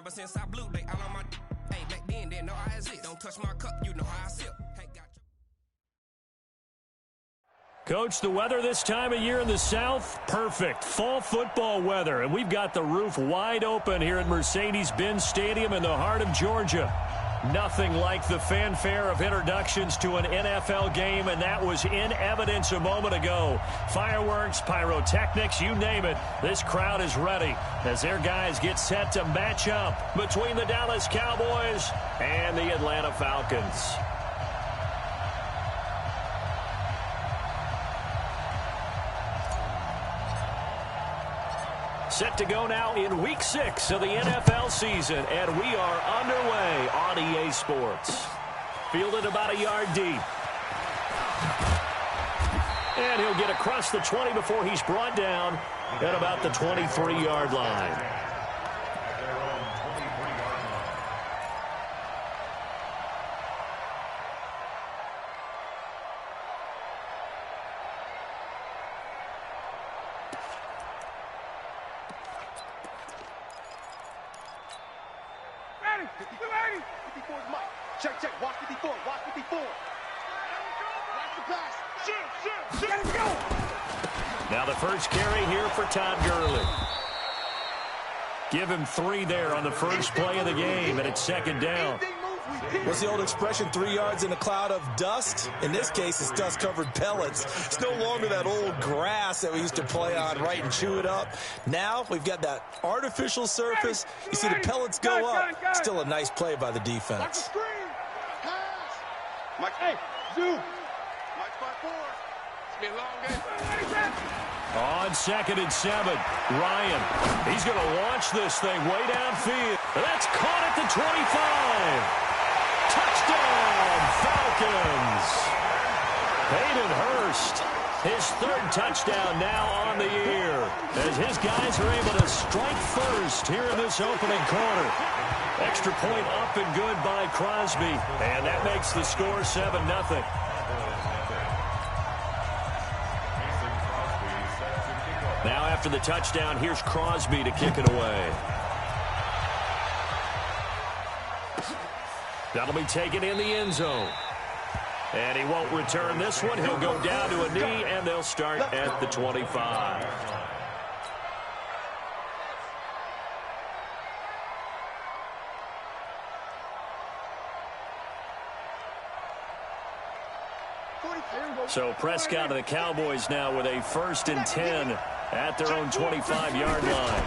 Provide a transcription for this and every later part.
Ever since I blew, they all on my hey, back then, didn't know I exist. Don't touch my cup, you know how I sip. Hey, got you. Coach, the weather this time of year in the South, perfect. Fall football weather, and we've got the roof wide open here at Mercedes-Benz Stadium in the heart of Georgia. Nothing like the fanfare of introductions to an NFL game, and that was in evidence a moment ago. Fireworks, pyrotechnics, you name it. This crowd is ready as their guys get set to match up between the Dallas Cowboys and the Atlanta Falcons. Set to go now in Week 6 of the NFL season, and we are underway on EA Sports. Fielded about a yard deep. And he'll get across the 20 before he's brought down at about the 23-yard line. Check, check. Watch 54. Watch 54. Watch the pass. Shoot. Let's go. Now the first carry here for Todd Gurley. Give him 3 there on the first play of the game, and it's second down. What's the old expression, 3 yards in a cloud of dust? In this case, it's dust-covered pellets. It's no longer that old grass that we used to play on, right, and chew it up. Now we've got that artificial surface. You see the pellets go up. Still a nice play by the defense. Mike, hey, zoom. Mike 5-4. It's been a long game. On 2nd and 7, Ryan. He's going to launch this thing way downfield. That's caught at the 25. Touchdown, Falcons. Hayden Hurst, his 3rd touchdown now on the year, as his guys are able to strike first here in this opening quarter. Extra point up and good by Crosby, and that makes the score 7-0. Now after the touchdown, here's Crosby to kick it away. That'll be taken in the end zone. And he won't return this one. He'll go down to a knee, and they'll start at the 25. So Prescott and the Cowboys now with a 1st and 10 at their own 25-yard line.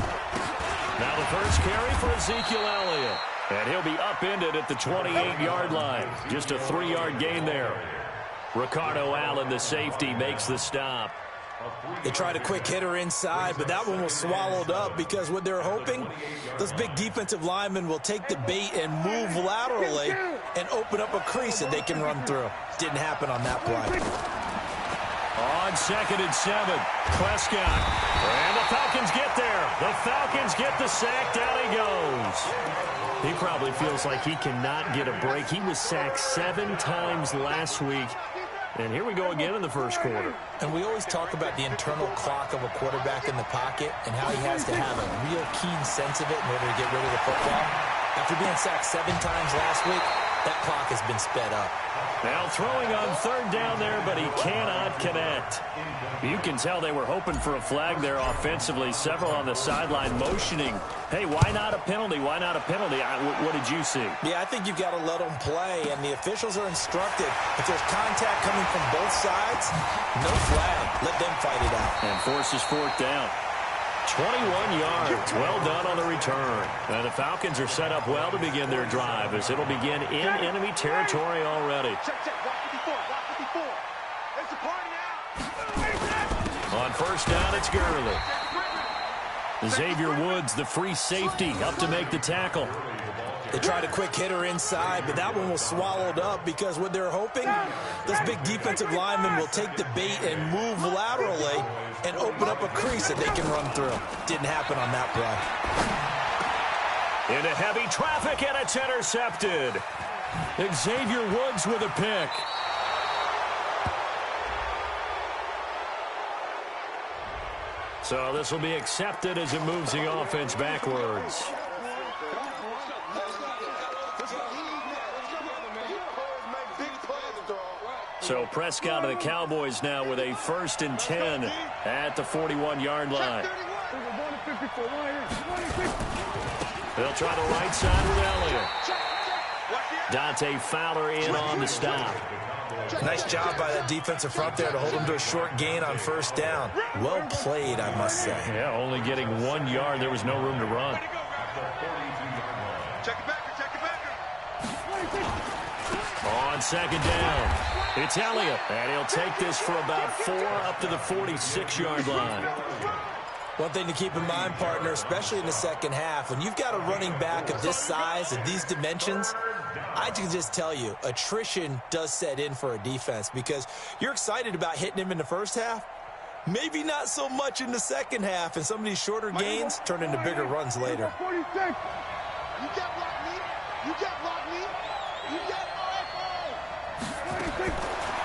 Now the first carry for Ezekiel Elliott. And he'll be upended at the 28-yard line. Just a 3-yard gain there. Ricardo Allen, the safety, makes the stop. They tried a quick hitter inside, but that one was swallowed up because what they're hoping, those big defensive linemen will take the bait and move laterally and open up a crease that they can run through. Didn't happen on that play. On 2nd and 7, Prescott. And the Falcons get there. The Falcons get the sack. Down he goes. He probably feels like he cannot get a break. He was sacked 7 times last week. And here we go again in the first quarter. And we always talk about the internal clock of a quarterback in the pocket and how he has to have a real keen sense of it in order to get rid of the football. After being sacked 7 times last week, that clock has been sped up. Now throwing on 3rd down there, but he cannot connect. You can tell they were hoping for a flag there offensively. Several on the sideline motioning. Hey, why not a penalty? Why not a penalty? What did you see? Yeah, I think you've got to let them play, and the officials are instructed. If there's contact coming from both sides, no flag. Let them fight it out. And forces 4th down. 21 yards. Well done on the return. And the Falcons are set up well to begin their drive as it'll begin in enemy territory already. Check, check. Watch 54. Watch 54. There's a party out. On 1st down, it's Gurley. Xavier Woods, the free safety, up to make the tackle. They tried a quick hitter inside, but that one was swallowed up because what they're hoping, those big defensive linemen will take the bait and move laterally and open up a crease that they can run through. Didn't happen on that play. Into heavy traffic, and it's intercepted. Xavier Woods with a pick. So this will be accepted as it moves the offense backwards. So Prescott and the Cowboys now with a 1st and 10 at the 41-yard line. They'll try the right side with Elliott. Dante Fowler in on the stop. Nice job by that defensive front there to hold him to a short gain on 1st down. Well played, I must say. Yeah, only getting 1 yard. There was no room to run. On 2nd down, it's Elliott, and he'll take this for about 4 up to the 46-yard line. One thing to keep in mind, partner, especially in the second half, when you've got a running back of this size and these dimensions, I can just tell you, attrition does set in for a defense because you're excited about hitting him in the first half. Maybe not so much in the second half, and some of these shorter gains turn into bigger runs later. You get block me. You get block me. You get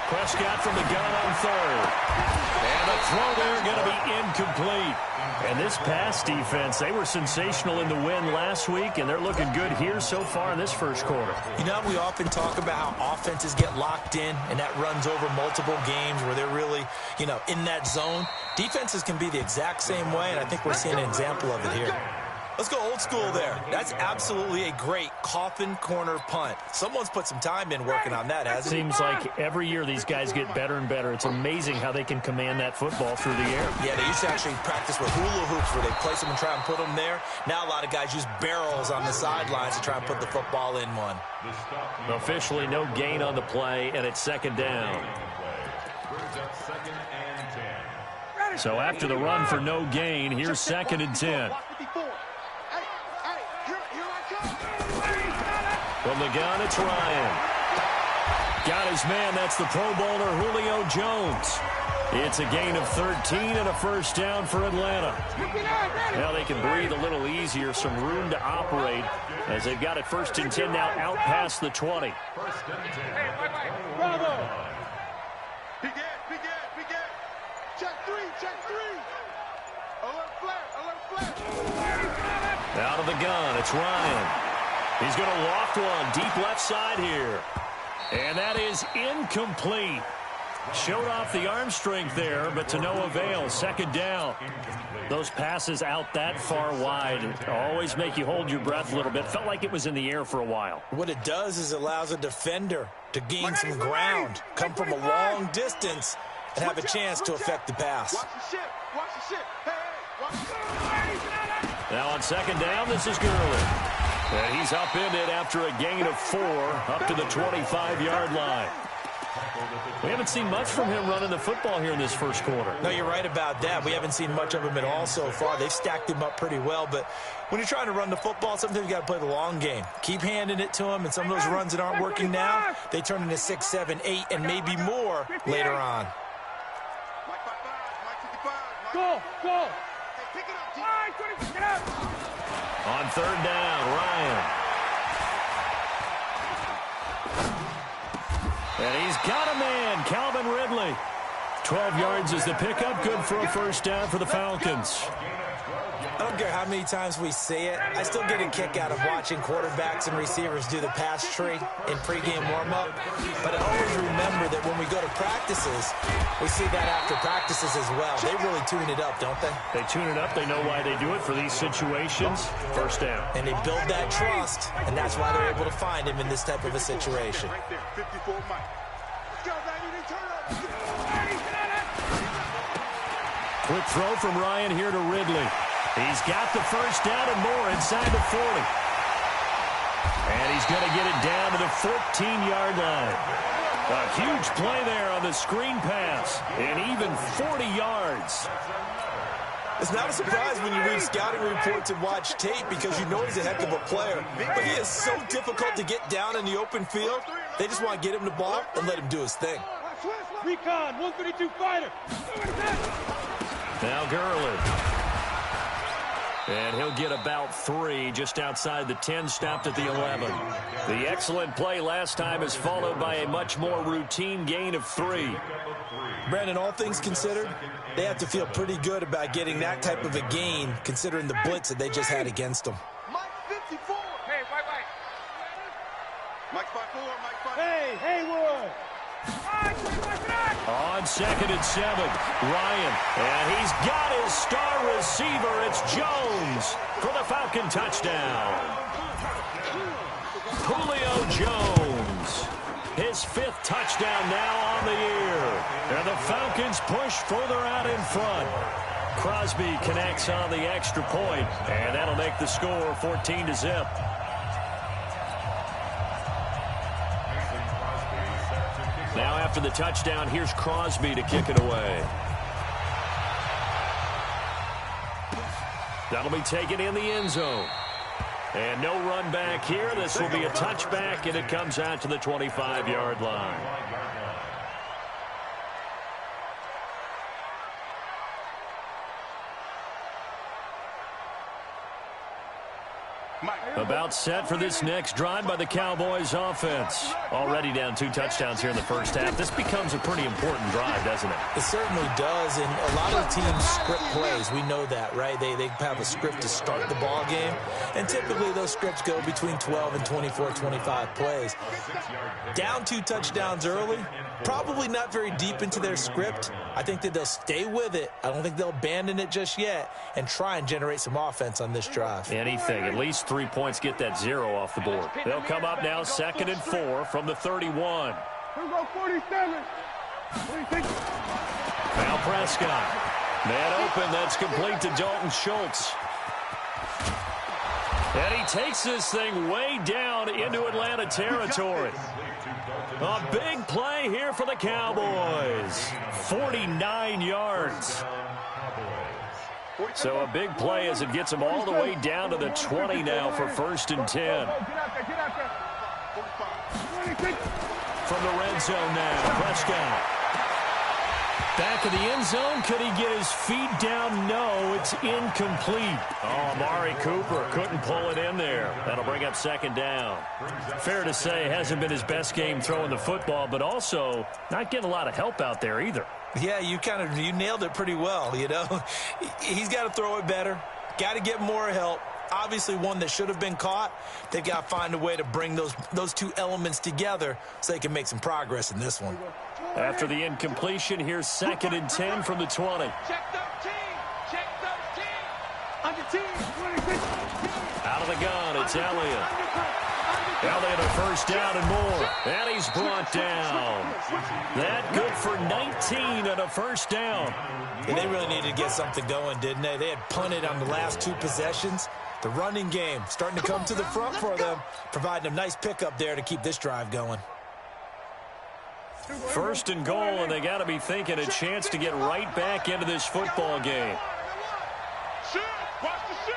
Prescott from the gun on 3rd. And the throw there going to be incomplete. And this pass defense, they were sensational in the win last week, and they're looking good here so far in this first quarter. You know, we often talk about how offenses get locked in, and that runs over multiple games where they're really, you know, in that zone. Defenses can be the exact same way, and I think we're seeing an example of it here. Let's go old school there. That's absolutely a great coffin corner punt. Someone's put some time in working on that, hasn't it? Seems like every year these guys get better and better. It's amazing how they can command that football through the air. Yeah, they used to actually practice with hula hoops where they place them and try and put them there. Now a lot of guys use barrels on the sidelines to try and put the football in one. Officially no gain on the play, and it's 2nd down. So after the run for no gain, here's 2nd and 10. From the gun, it's Ryan. Got his man. That's the Pro Bowler Julio Jones. It's a gain of 13 and a 1st down for Atlanta. Now they can breathe a little easier, some room to operate as they've got it 1st and 10 now out past the 20. Bravo. Begin. Check 3. Alert flat. Out of the gun, it's Ryan. He's going to loft one deep left side here. And that is incomplete. Showed off the arm strength there, but to no avail. 2nd down. Those passes out that far wide always make you hold your breath a little bit. Felt like it was in the air for a while. What it does is allows a defender to gain some ground, come from a long distance, and have a chance to affect the pass. Watch the ship. Now on 2nd down, this is Gurley. And he's upended after a gain of 4 up to the 25-yard line. We haven't seen much from him running the football here in this first quarter. No, you're right about that. We haven't seen much of him at all so far. They've stacked him up pretty well, but when you're trying to run the football, sometimes you got to play the long game. Keep handing it to him, and some of those runs that aren't working now, they turn into 6, 7, 8, and maybe more later on. Go. On 3rd down, Ryan. And he's got a man, Calvin Ridley. 12 yards is the pickup, good for a 1st down for the Falcons. I don't care how many times we say it, I still get a kick out of watching quarterbacks and receivers do the pass tree in pregame warm-up. But I always remember that when we go to practices, we see that after practices as well. They really tune it up, don't they? They tune it up. They know why they do it for these situations. 1st down. And they build that trust, and that's why they're able to find him in this type of a situation. Right there, 54 Mike. Let's go, baby. Turn up. Quick throw from Ryan here to Ridley. He's got the 1st down and more inside the 40. And he's going to get it down to the 14-yard line. A huge play there on the screen pass. And even 40 yards. It's not a surprise when you read scouting reports and watch tape because you know he's a heck of a player. But he is so difficult to get down in the open field. They just want to get him the ball and let him do his thing. Recon, 132 fighter. Now Gurley. And he'll get about 3 just outside the 10, stopped at the 11. The excellent play last time is followed by a much more routine gain of 3. Brandon, all things considered, they have to feel pretty good about getting that type of a gain considering the blitz that they just had against them. Mike 54. Hey, Mike 54, Mike 54. Hey, Haywood. On 2nd and 7, Ryan. And he's got his star receiver. It's Jones for the Falcon touchdown. Julio Jones. His 5th touchdown now on the year. And the Falcons push further out in front. Crosby connects on the extra point, and that'll make the score 14-0. Now after the touchdown, here's Crosby to kick it away. That'll be taken in the end zone. And no run back here. This will be a touchback, and it comes out to the 25-yard line. About set for this next drive by the Cowboys offense. Already down 2 touchdowns here in the first half. This becomes a pretty important drive, doesn't it? It certainly does, and a lot of teams script plays. We know that, right? They have a script to start the ball game, and typically those scripts go between 12 and 24, 25 plays. Down 2 touchdowns early, probably not very deep into their script. I think that they'll stay with it. I don't think they'll abandon it just yet and try and generate some offense on this drive. Anything, at least 3 points, get that 0 off the board. They'll come up now 2nd and 4 from the 31. We'll go 47. Now Prescott. Man open, that's complete to Dalton Schultz. And he takes this thing way down into Atlanta territory. A big play here for the Cowboys. 49 yards. So a big play as it gets them all the way down to the 20 now for 1st and 10. From the red zone now, Prescott. Back in the end zone. Could he get his feet down? No, it's incomplete. Oh, Amari Cooper couldn't pull it in there. That'll bring up 2nd down. Fair to say, hasn't been his best game throwing the football, but also not getting a lot of help out there either. Yeah, you nailed it pretty well, you know. He's got to throw it better. Got to get more help. Obviously one that should have been caught. They've got to find a way to bring those 2 elements together so they can make some progress in this one. After the incompletion, here's 2nd and 10 from the 20. Check 13. Check 13. Under team. 26. Out of the gun, it's Elliott. Elliott a 1st down and more. And he's brought down. That good for 19 and a 1st down. And they really needed to get something going, didn't they? They had punted on the last 2 possessions. The running game starting to come to the front for them, providing a nice pickup there to keep this drive going. 1st and goal, and they got to be thinking a chance to get right back into this football game. Shoot! Watch the shoot!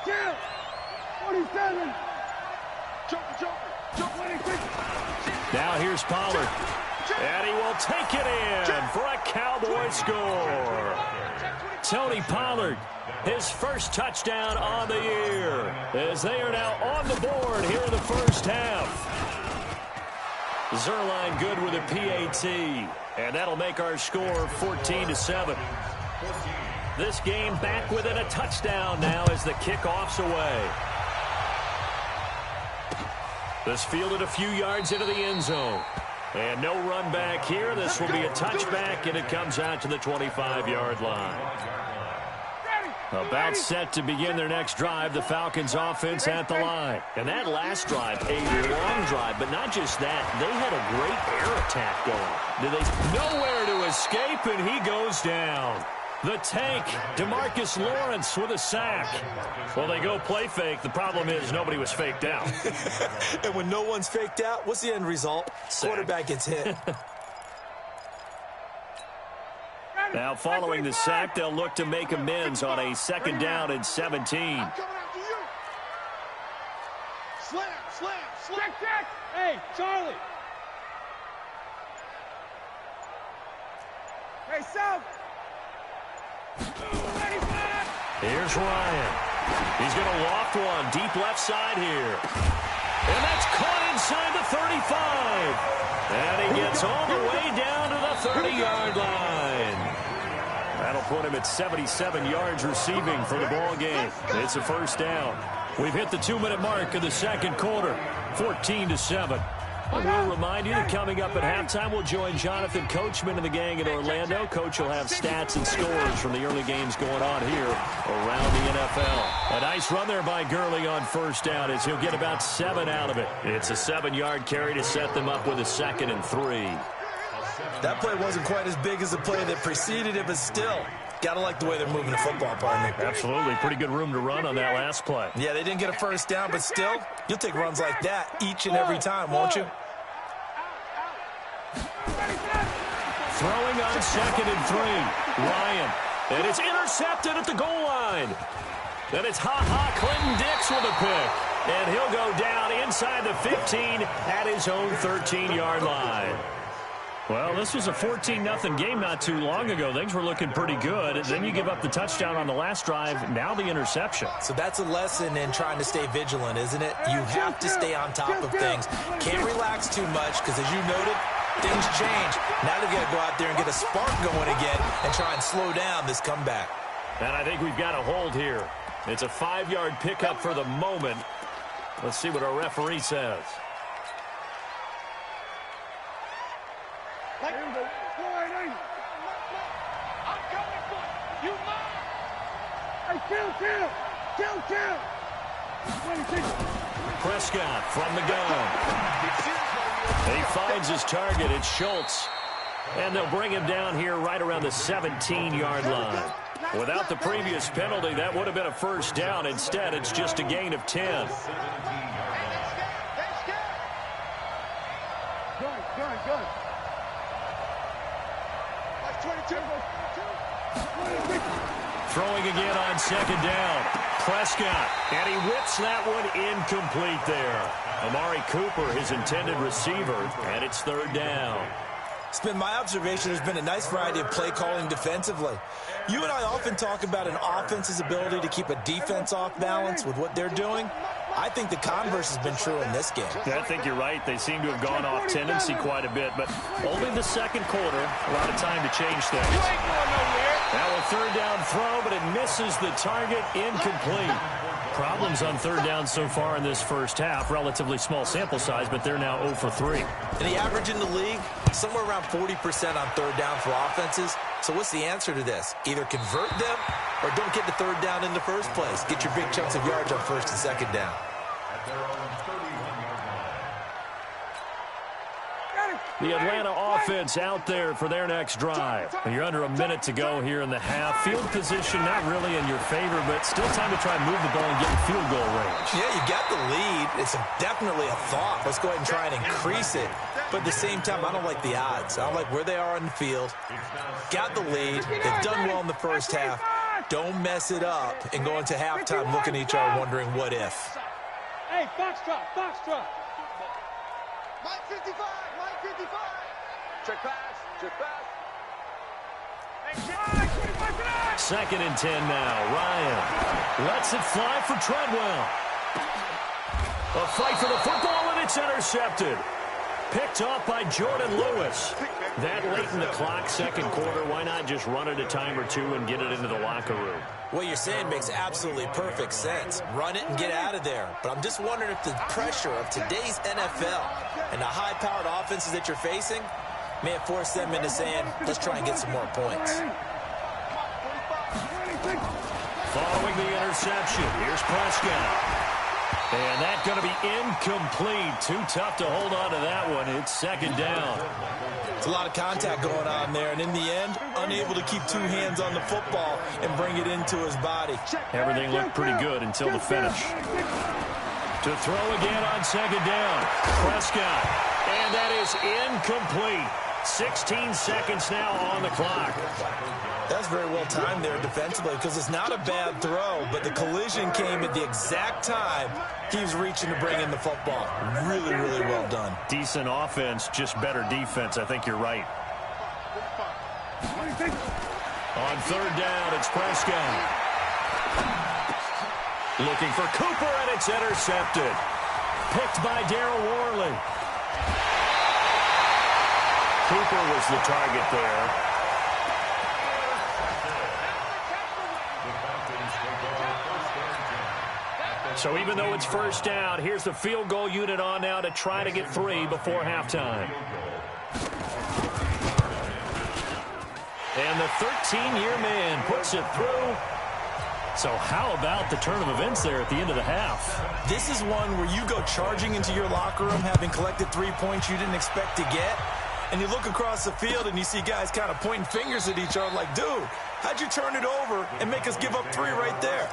Kill! 47! Jump, 26! Now here's Pollard. And he will take it in for a Cowboy score. Tony Pollard, his 1st touchdown on the year, as they are now on the board here in the first half. Zerline good with a PAT, and that'll make our score 14-7. This game back within a touchdown now as the kickoff's away. This fielded a few yards into the end zone. And no run back here. This will be a touchback, and it comes out to the 25-yard line. About set to begin their next drive, the Falcons offense at the line. And that last drive, a long drive, but not just that. They had a great air attack going. Nowhere to escape, and he goes down. The tank, DeMarcus Lawrence with a sack. Well, they go play fake. The problem is nobody was faked out. And when no one's faked out, what's the end result? Sack. Quarterback gets hit. Now, following the sack, they'll look to make amends on a 2nd down and 17. Slam! Check! Hey, Charlie! Hey, South! Here's Ryan. He's going to loft one deep left side here. And that's caught inside the 35. And he gets all the way down to the 30-yard line. That'll put him at 77 yards receiving for the ball game. It's a 1st down. We've hit the 2-minute mark of the 2nd quarter. 14-7. We'll remind you that coming up at halftime, we'll join Jonathan Coachman and the gang in Orlando. Coach will have stats and scores from the early games going on here around the NFL. A nice run there by Gurley on first down as he'll get about 7 out of it. It's a 7-yard carry to set them up with a 2nd and 3. That play wasn't quite as big as the play that preceded it, but still, got to like the way they're moving the football, partner. Absolutely. Pretty good room to run on that last play. Yeah, they didn't get a first down, but still, you'll take runs like that each and every time, won't you? Throwing on 2nd and 3. Ryan. And it's intercepted at the goal line. Then it's Clinton Dix with a pick. And he'll go down inside the 15 at his own 13-yard line. Well, this was a 14-0 game not too long ago. Things were looking pretty good. And then you give up the touchdown on the last drive. Now the interception. So that's a lesson in trying to stay vigilant, isn't it? You have to stay on top of things. Can't relax too much because, as you noted, things change. Now they've got to go out there and get a spark going again and try and slow down this comeback. And I think we've got a hold here. It's a 5-yard pickup for the moment. Let's see what our referee says. I'm coming for you. Hey, kill. Prescott from the gun. He finds his target. It's Schultz. And they'll bring him down here right around the 17-yard line. Without the previous penalty, that would have been a first down. Instead, it's just a gain of 10. Good. Throwing again on 2nd down. Prescott, and he whips that one incomplete there. Amari Cooper, his intended receiver, and it's 3rd down. It's been my observation there's been a nice variety of play calling defensively. You and I often talk about an offense's ability to keep a defense off balance with what they're doing. I think the converse has been true in this game. I think you're right. They seem to have gone off tendency quite a bit, but only the second quarter, a lot of time to change things. Now a 3rd down throw, but it misses the target, incomplete. Problems on 3rd down so far in this first half. Relatively small sample size, but they're now 0 for 3. And the average in the league, somewhere around 40% on 3rd down for offenses. So what's the answer to this? Either convert them or don't get the 3rd down in the first place. Get your big chunks of yards on 1st and 2nd down. The Atlanta offense out there for their next drive. You're under a minute to go here in the half. Field position not really in your favor, but still time to try and move the ball and get in field goal range. Yeah, you got the lead. It's definitely a thought. Let's go ahead and try and increase it. But at the same time, I don't like the odds. I don't like where they are on the field. Got the lead. They've done well in the first half. Don't mess it up and go into halftime looking at each other wondering what if. Hey, Foxtrot. Mike 55. Check pass. 2nd and 10 now. Ryan lets it fly for Treadwell. A fight for the football, and it's intercepted. Picked off by Jordan Lewis. That late in the clock, second quarter, why not just run it a time or two and get it into the locker room? What you're saying makes absolutely perfect sense. Run it and get out of there. But I'm just wondering if the pressure of today's NFL and the high-powered offenses that you're facing may have forced them into saying, let's try and get some more points. Following the interception, here's Prescott. And that's going to be incomplete. Too tough to hold on to that one. It's 2nd down. It's a lot of contact going on there, and in the end, unable to keep 2 hands on the football and bring it into his body. Everything looked pretty good until the finish. To throw again on 2nd down. Prescott. And that is incomplete. 16 seconds now on the clock. That's very well timed there defensively because it's not a bad throw, but the collision came at the exact time he was reaching to bring in the football. Really, really well done. Decent offense, just better defense. I think you're right. On 3rd down, it's Prescott. Looking for Cooper, and it's intercepted. Picked by Darryl Worley. Cooper was the target there. So even though it's first down, here's the field goal unit on now to try to get 3 before halftime. And the 13-year man puts it through. So how about the turn of events there at the end of the half? This is one where you go charging into your locker room having collected 3 points you didn't expect to get. And you look across the field and you see guys kind of pointing fingers at each other like, dude, how'd you turn it over and make us give up 3 right there?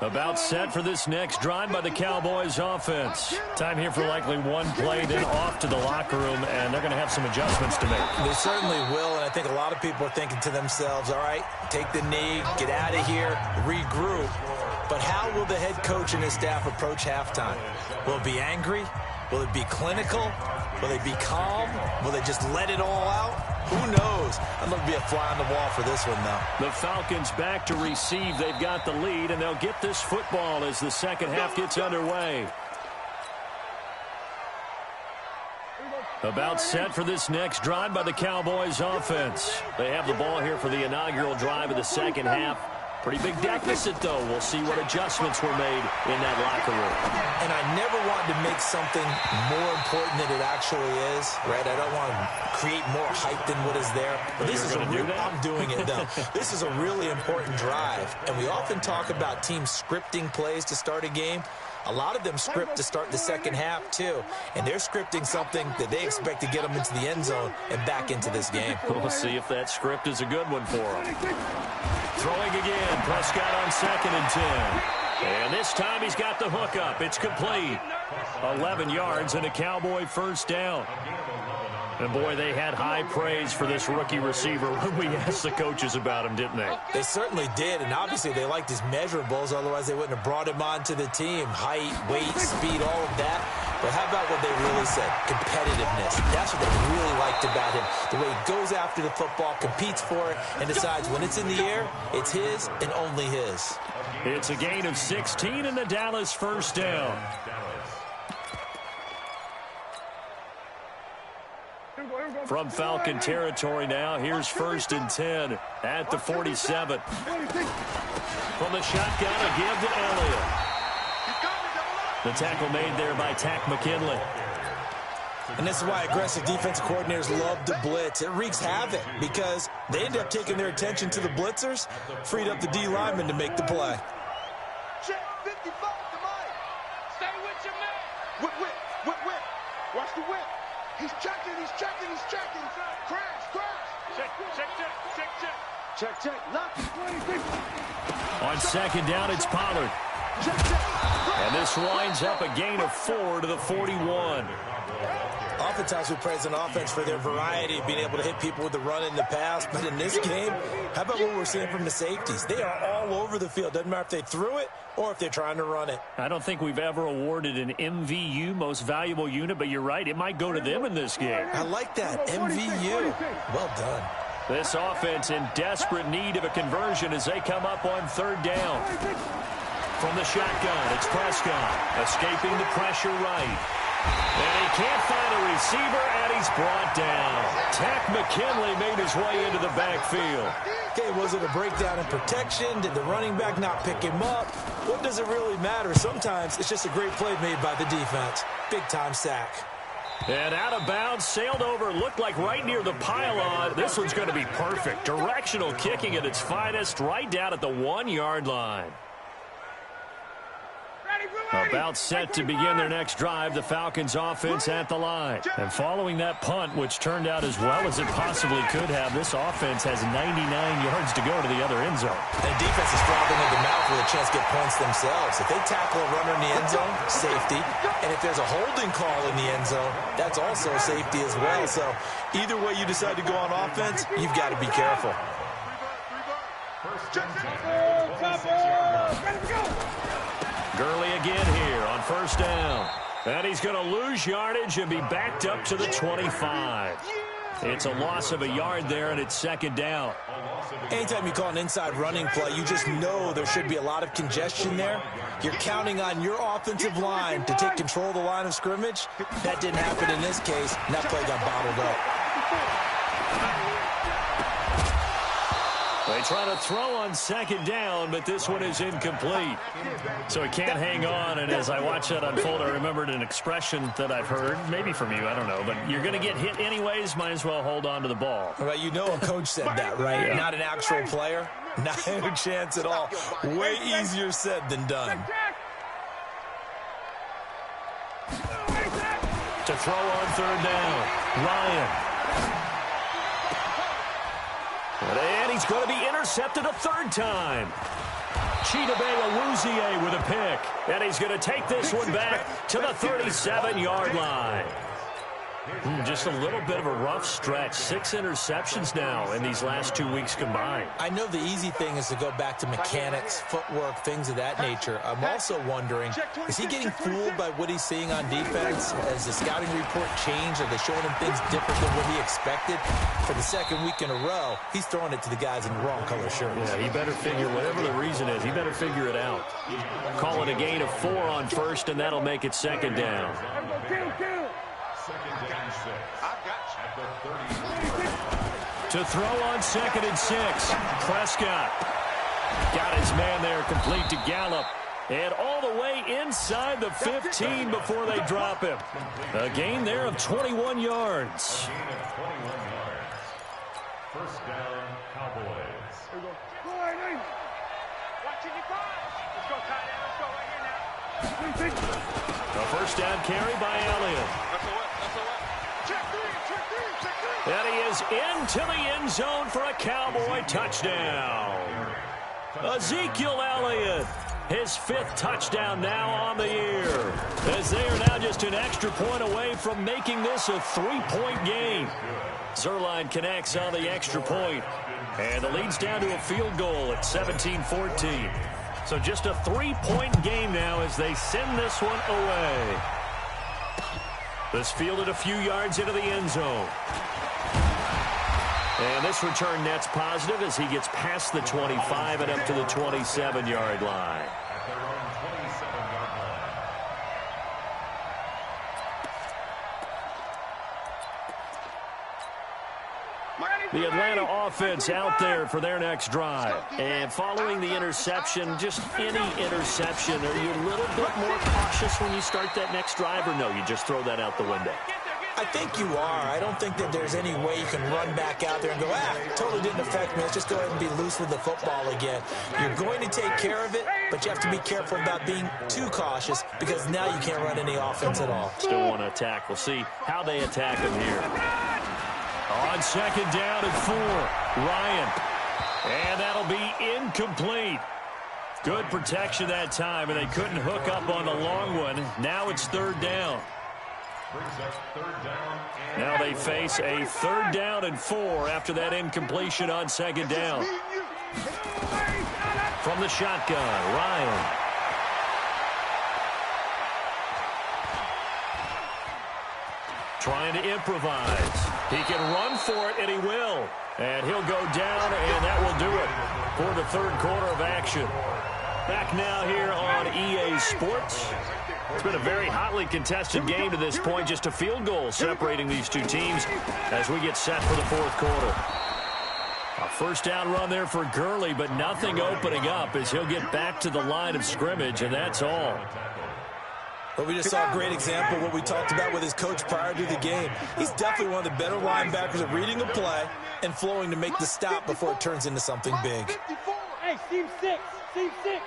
About set for this next drive by the Cowboys offense. Time here for likely one play, then off to the locker room, and they're going to have some adjustments to make. They certainly will, and I think a lot of people are thinking to themselves, all right, take the knee, get out of here, regroup. But how will the head coach and his staff approach halftime? Will it be angry? Will it be clinical? Will they be calm? Will they just let it all out? Who knows? I'd love to be a fly on the wall for this one, though. The Falcons back to receive. They've got the lead, and they'll get this football as the second half gets underway. About set for this next drive by the Cowboys offense. They have the ball here for the inaugural drive of the second half. Pretty big deficit, though. We'll see what adjustments were made in that locker room. And I never wanted to make something more important than it actually is, right? I don't want to create more hype than what is there. But this is I'm doing it, though. This is a really important drive. And we often talk about teams scripting plays to start a game. A lot of them script to start the second half, too. And they're scripting something that they expect to get them into the end zone and back into this game. We'll see if that script is a good one for them. Throwing again, Prescott on 2nd and 10. And this time he's got the hook up. It's complete. 11 yards and a Cowboy first down. And, boy, they had high praise for this rookie receiver when we asked the coaches about him, didn't they? They certainly did, and obviously they liked his measurables. Otherwise, they wouldn't have brought him onto the team. Height, weight, speed, all of that. But how about what they really said? Competitiveness. That's what they really liked about him. The way he goes after the football, competes for it, and decides when it's in the air, it's his and only his. It's a gain of 16 and the Dallas first down. From Falcon territory now, here's 1st and 10 at the 47. From the shotgun, a give to Elliott. The tackle made there by Tack McKinley. And this is why aggressive defensive coordinators love to blitz. It wreaks havoc because they end up taking their attention to the blitzers, freed up the D lineman to make the play. Check 55 to Mike. Stay with your man. Whip. Watch the whip. He's checking. Crash. Check. Lock. On 2nd down, it's Pollard. And this winds up a gain of 4 to the 41. Oftentimes we praise an offense for their variety of being able to hit people with the run in the pass. But in this game, how about what we're seeing from the safeties? They are all over the field. Doesn't matter if they threw it or if they're trying to run it. I don't think we've ever awarded an MVU, most valuable unit, but you're right. It might go to them in this game. I like that. MVU. Well done. This offense in desperate need of a conversion as they come up on 3rd down. From the shotgun, it's Prescott, escaping the pressure right. And he can't find a receiver, and he's brought down. Tack McKinley made his way into the backfield. Okay, was it a breakdown in protection? Did the running back not pick him up? What does it really matter? Sometimes it's just a great play made by the defense. Big-time sack. And out of bounds, sailed over, looked like right near the pylon. This one's going to be perfect. Directional kicking at its finest, right down at the 1-yard line. About set to begin their next drive, the Falcons offense at the line. And following that punt, which turned out as well as it possibly could have, this offense has 99 yards to go to the other end zone. And defense is frothing at the mouth with a chance to get points themselves. If they tackle a runner in the end zone, safety. And if there's a holding call in the end zone, that's also safety as well. So either way you decide to go on offense, you've got to be careful. Gurley again here on 1st down. And he's going to lose yardage and be backed up to the 25. It's a loss of a yard there, and it's 2nd down. Anytime you call an inside running play, you just know there should be a lot of congestion there. You're counting on your offensive line to take control of the line of scrimmage. That didn't happen in this case, and that play got bottled up. They try to throw on second down, but this one is incomplete. So he can't hang on, and as I watch that unfold, I remembered an expression that I've heard, maybe from you, I don't know, but you're going to get hit anyways, might as well hold on to the ball. Well, you know a coach said that, right? Yeah. Not an actual player. Not a chance at all. Way easier said than done. To throw on third down, Ryan. And he's going to be intercepted a third time. Chidobe with a pick. And he's going to take this one back to the 37-yard line. Just a little bit of a rough stretch. 6 interceptions now in these last 2 weeks combined. I know the easy thing is to go back to mechanics, footwork, things of that nature. I'm also wondering, is he getting fooled by what he's seeing on defense? Has the scouting report changed? Are they showing him things different than what he expected? For the second week in a row, he's throwing it to the guys in the wrong color shirts. Yeah, he better figure, whatever the reason is, he better figure it out. Call it a gain of 4 on first, and that'll make it second down. To throw on 2nd and 6, Prescott got his man there complete to Gallup. And all the way inside the 15 before they drop him. A gain there of 21 yards. First down, Cowboys. A first down carry by Elliott. And he is into the end zone for a Cowboy touchdown. Ezekiel Elliott, his 5th touchdown now on the year. As they are now just an extra point away from making this a 3-point game. Zerline connects on the extra point. And the lead's down to a field goal at 17-14. So just a 3-point game now as they send this one away. This fielded a few yards into the end zone. And this return net's positive as he gets past the 25 and up to the 27-yard line. The Atlanta offense out there for their next drive. And following the interception, just any interception, are you a little bit more cautious when you start that next drive, or no, you just throw that out the window? I think you are. I don't think that there's any way you can run back out there and go, totally didn't affect me. Let's just go ahead and be loose with the football again. You're going to take care of it, but you have to be careful about being too cautious because now you can't run any offense at all. Still want to attack. We'll see how they attack him here. On second down and 4, Ryan. And that'll be incomplete. Good protection that time, and they couldn't hook up on the long one. Now it's third down. Now they face a 3rd down and 4 after that incompletion on second down. From the shotgun, Ryan. Trying to improvise. He can run for it, and he will. And he'll go down, and that will do it for the 3rd quarter of action. Back now here on EA Sports. It's been a very hotly contested game to this point. Just a field goal separating these two teams as we get set for the 4th quarter. A first down run there for Gurley, but nothing opening up as he'll get back to the line of scrimmage, and that's all. Well, we just saw a great example of what we talked about with his coach prior to the game. He's definitely one of the better linebackers at reading a play and flowing to make the stop before it turns into something big. Hey, Team 6, Team 6.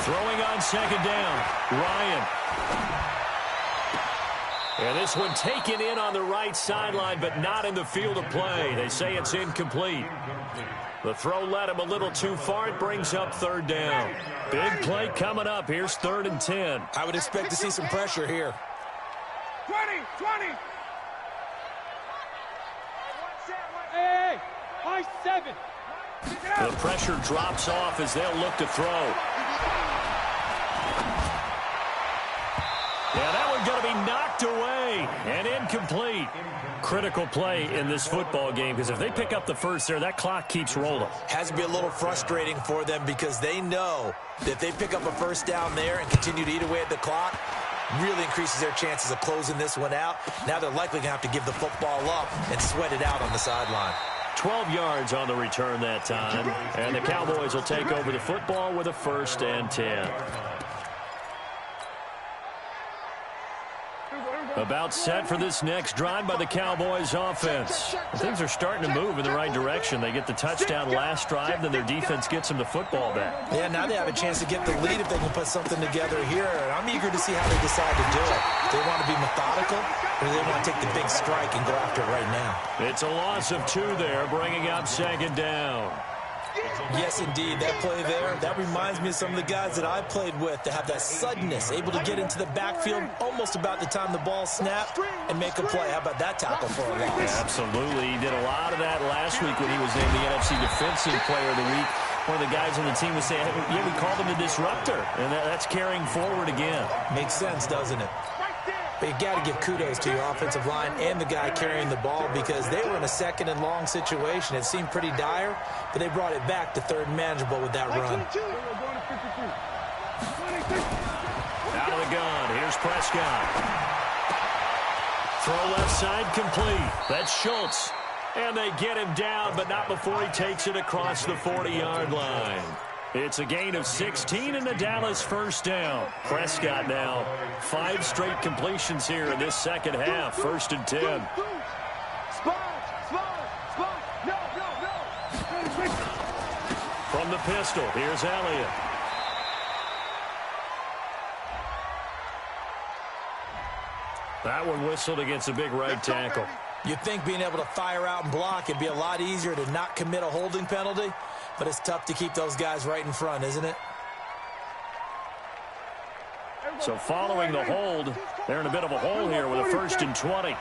Throwing on second down, Ryan. And this one taken in on the right sideline, but not in the field of play. They say it's incomplete. The throw led him a little too far. It brings up 3rd down. Big play coming up. Here's 3rd and 10. I would expect to see some pressure here. 20. Hey, high 7. The pressure drops off as they'll look to throw. Yeah, that one's going to be knocked away and incomplete. Critical play in this football game because if they pick up the first there, that clock keeps rolling. Has to be a little frustrating for them because they know that if they pick up a first down there and continue to eat away at the clock, really increases their chances of closing this one out. Now they're likely going to have to give the football up and sweat it out on the sideline. 12 yards on the return that time. And the Cowboys will take over the football with a 1st and 10. About set for this next drive by the Cowboys offense. Things are starting to move in the right direction. They get the touchdown last drive, then their defense gets them the football back. Yeah, now they have a chance to get the lead if they can put something together here. And I'm eager to see how they decide to do it. Do they want to be methodical, or do they want to take the big strike and go after it right now? It's a loss of 2 there, bringing up 2nd down. Yes, indeed. That play there, that reminds me of some of the guys that I played with that have that suddenness, able to get into the backfield almost about the time the ball snapped and make a play. How about that tackle for a loss? Yeah, absolutely. He did a lot of that last week when he was named the NFC Defensive Player of the Week. One of the guys on the team was saying, yeah, we called him the disruptor, and that's carrying forward again. Makes sense, doesn't it? But you got to give kudos to your offensive line and the guy carrying the ball because they were in a 2nd and long situation. It seemed pretty dire, but they brought it back to 3rd and manageable with that run. Out of the gun. Here's Prescott. Throw left side complete. That's Schultz. And they get him down, but not before he takes it across the 40-yard line. It's a gain of 16 and the Dallas 1st down. Prescott now 5 straight completions here in this second half. 1st and 10. From the pistol, here's Elliott. That one whistled against a big right tackle. You'd think being able to fire out and block it'd be a lot easier to not commit a holding penalty, but it's tough to keep those guys right in front, isn't it? So following the hold, they're in a bit of a hole here with a 1st and 20.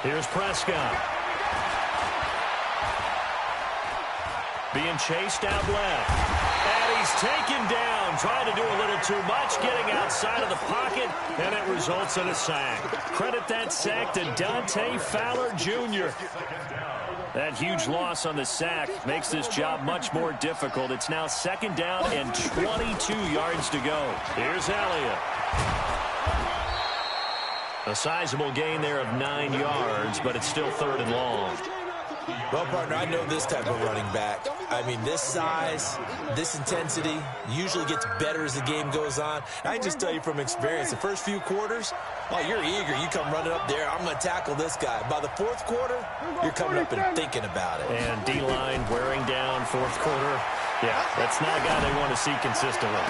Here's Prescott. Being chased out left. And he's taken down, trying to do a little too much, getting outside of the pocket, and it results in a sack. Credit that sack to Dante Fowler Jr. That huge loss on the sack makes this job much more difficult. It's now 2nd down and 22 yards to go. Here's Elliott. A sizable gain there of 9 yards, but it's still 3rd and long. Well, partner, I know this type of running back. I mean, this size, this intensity usually gets better as the game goes on. I can just tell you from experience, the first few quarters, oh, you're eager. You come running up there, I'm going to tackle this guy. By the 4th quarter, you're coming up and thinking about it. And D-line wearing down 4th quarter. Yeah, that's not a guy they want to see consistently.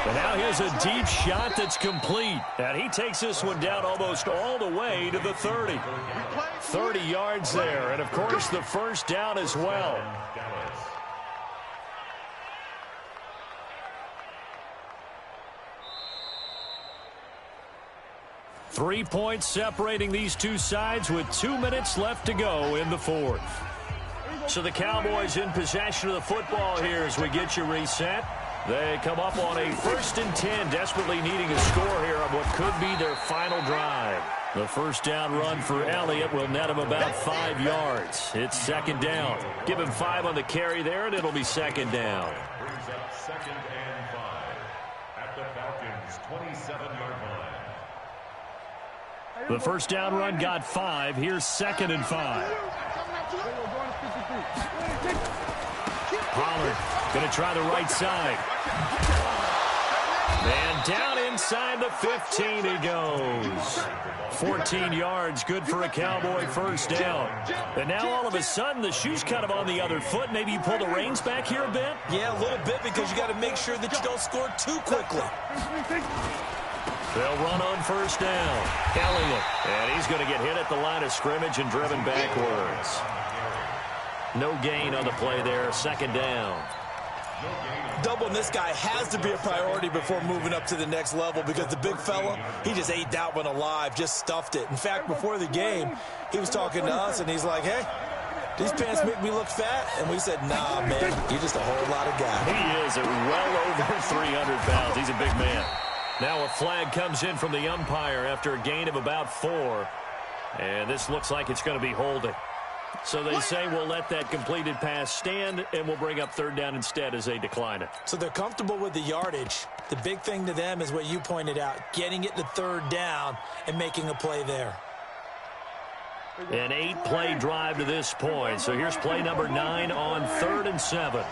And now here's a deep shot that's complete. And he takes this one down almost all the way to the 30. 30 yards there. And, of course, the 1st down as well. Three points separating these two sides with 2 minutes left to go in the 4th. So the Cowboys in possession of the football here as we get you reset. They come up on a 1st and 10, desperately needing a score here on what could be their final drive. The 1st down run for Elliott will net him about 5 yards. It's 2nd down. Give him 5 on the carry there, and it'll be 2nd down. Brings up 2nd and 5 at the Falcons' 27-yard line. The 1st down run got 5. Here's 2nd and 5. Pollard going to try the right side. And down inside the 15 he goes. 14 yards, good for a Cowboy 1st down. And now all of a sudden the shoe's kind of on the other foot. Maybe you pull the reins back here a bit? Yeah, a little bit because you got to make sure that you don't score too quickly. They'll run on 1st down. Elliott. And he's going to get hit at the line of scrimmage and driven backwards. No gain on the play there. 2nd down. Doubling this guy has to be a priority before moving up to the next level because the big fella, he just ate that one alive, just stuffed it. In fact, before the game, he was talking to us, and he's like, hey, these pants make me look fat? And we said, nah, man, you're just a whole lot of guy. He is well over 300 pounds. He's a big man. Now a flag comes in from the umpire after a gain of about 4. And this looks like it's going to be holding. So they say we'll let that completed pass stand, and we'll bring up third down instead as they decline it. So they're comfortable with the yardage. The big thing to them is what you pointed out, getting it to third down and making a play there. An 8-play drive to this point. So here's play number 9 on 3rd and 7.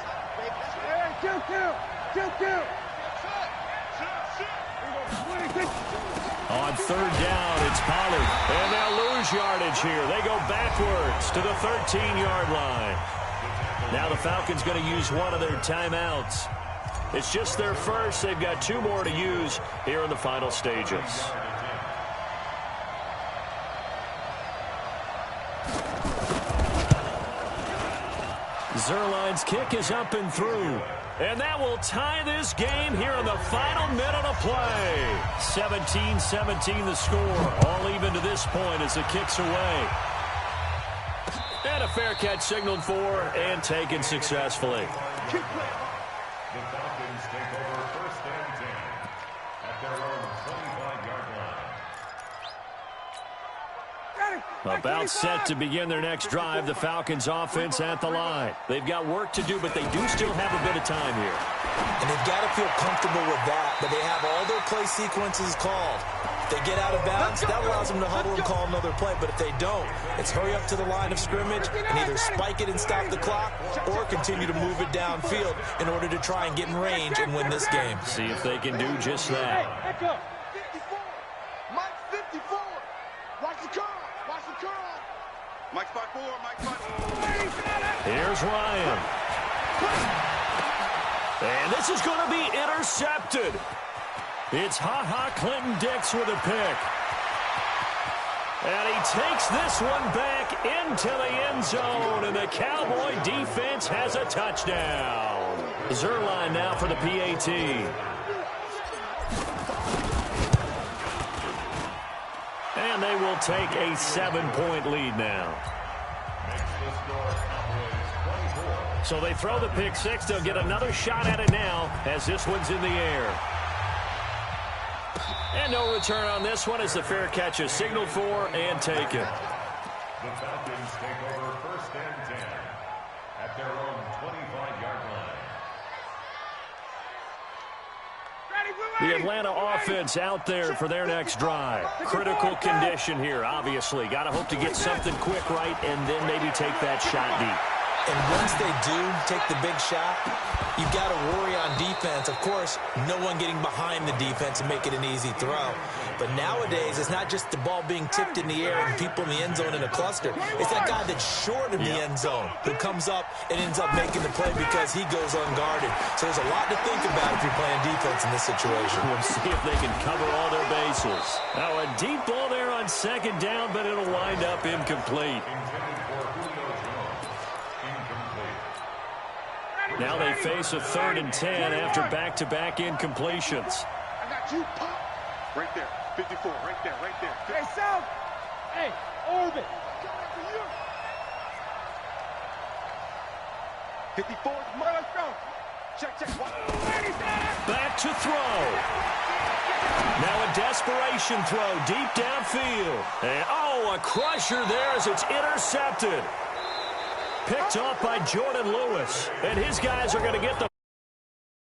On 3rd down, it's Pollard. And they'll lose yardage here. They go backwards to the 13-yard line. Now the Falcons going to use one of their timeouts. It's just their first. They've got 2 more to use here in the final stages. Zerline's kick is up and through. And that will tie this game here in the final minute of play. 17-17 the score. All even to this point as the kick's away. And a fair catch signaled for and taken successfully. The Falcons take over 1st and 10 at their own 25-yard line. About set to begin their next drive, the Falcons offense at the line. They've got work to do, but they do still have a bit of time here. And they've got to feel comfortable with that, but they have all their play sequences called. If they get out of bounds, that allows them to huddle and call another play, but if they don't, it's hurry up to the line of scrimmage and either spike it and stop the clock or continue to move it downfield in order to try and get in range and win this game. See if they can do just that. Hey, 54. Mike 54. Watch the curl. Watch the curl. Mike 5-4. Mike 5-4. Here's Ryan. And this is going to be intercepted. It's Ha-Ha Clinton-Dix with a pick. And he takes this one back into the end zone, and the Cowboy defense has a touchdown. Zerline now for the PAT. And they will take a 7-point lead now. So they throw the pick six. They'll get another shot at it now as this one's in the air. And no return on this one as the fair catch is signaled for and taken. The Falcons take over 1st and 10 at their own 25-yard line. The Atlanta offense out there for their next drive. Critical condition here, obviously. Got to hope to get something quick right and then maybe take that shot deep. And once they do take the big shot, you've got to worry on defense. Of course, no one getting behind the defense and make it an easy throw. But nowadays, it's not just the ball being tipped in the air and people in the end zone in a cluster. It's that guy that's short of the end zone who comes up and ends up making the play because he goes unguarded. So there's a lot to think about if you're playing defense in this situation. We'll see if they can cover all their bases. Now a deep ball there on 2nd down, but it'll wind up incomplete. Now they face a 3rd and 10 after back-to-back incompletions. I got you, Pop. Right there. 54. Right there. Right there. Hey, South. Hey, Orbit. 54. Let's go. Check. Back to throw. Now a desperation throw deep downfield. And, a crusher there as it's intercepted. Picked off by Jordan Lewis. And his guys are going to get the